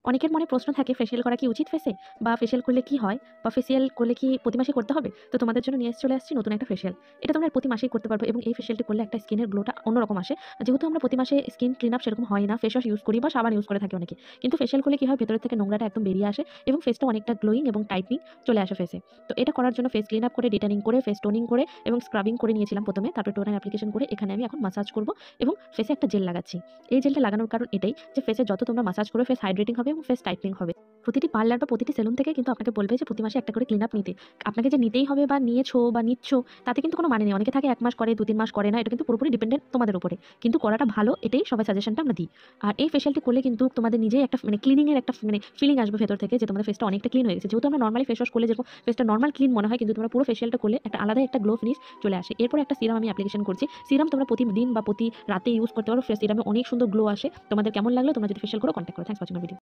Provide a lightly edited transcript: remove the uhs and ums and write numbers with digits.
অনেকের মনে প্রশ্ন থাকে ফেসিয়াল করা কি উচিত ফেসে? বা ফেসিয়াল করলে কি হয়? বা ফেসিয়াল করলে কি প্রতি মাসেই করতে হবে? তো তোমাদের জন্য নিয়ে চলে আসছি নতুন একটা ফেসিয়াল। এটা তোমরা প্রতি মাসেই করতে পারবে এবং এই ফেসিয়ালটি করলে একটা স্কিনের গ্লোটা অন্যরকম আসে। যেহেতু আমরা প্রতি মাসে স্কিন ক্লিন আপ সেরকম হয় না, ফেস ওয়াশ ইউজ করি বা সাবান ইউজ করে থাকি অনেকে। কিন্তু ফেসিয়াল করলে কি হয় ভেতর থেকে নোংরাটা একদম বেরিয়ে আসে এবং ফেসটা অনেকটা গ্লোয়িং এবং টাইটনিং চলে আসে ফেসে। তো এটা করার জন্য ফেস ক্লিন আপ করে, ডিটেনিং করে, ফেস টোনিং করে এবং স্ক্রাবিং করে নিয়েছিলাম ১ম এ। তারপরে টোনার অ্যাপ্লিকেশন করে এখানে আমি এখন মাসাজ করব এবং ফেসে একটা জেল লাগাচ্ছি। এই জেলটা লাগানোর কারণ এটাই যে ফেসে যত তোমরা মাসাজ করবে ফেস হাইড্রেটিং হবে এবং ফেস টাইটনিং হবে। প্রতিটি পার্লার বা প্রতিটি সেলুন থেকে কিন্তু আপনাকে বলবে যে প্রতি মাসে একটা করে ক্লিন আপ নিতে। আপনাকে যে নিতেই হবে বা নিয়েছো বা নিচ্ছ তাতে কিন্তু কোনো মানে নেই। অনেকে থাকে ১ মাস করে, ২-৩ মাস করে না। এটা কিন্তু পুরোপুরি ডিপেন্ডেন্ট তোমাদের উপরে। কিন্তু করাটা ভালো এটাই সবার সাজেশনটা আমরা দিই। আর এই ফেসিয়ালটি করলে কিন্তু তোমাদের নিজেই একটা ক্লিনিং এর একটা ফিলিং আসবে ভেতর থেকে যে তোমাদের ফেসটা অনেকটা ক্লিন হয়ে গেছে। যেহেতু আমরা নরমালি ফেস ওয়াশ করলে যেরকম ফেসটা নরমাল ক্লিন মনে হয় কিন্তু তোমরা পুরো ফেসিয়ালটা করলে একটা আলাদাই একটা গ্লো ফিনিশ চলে আসে। এরপরে একটা সিরাম আমি অ্যাপ্লিকেশন করছি। সিরাম তোমরা প্রতিদিন বা প্রতি রাতে ইউজ করতে পারো। সিরামে অনেক সুন্দর গ্লো আসে। তোমাদের কেমন লাগলো তোমরা যদি ফেসিয়াল করো কনট্যাক্ট করো। Thanks for watching my video.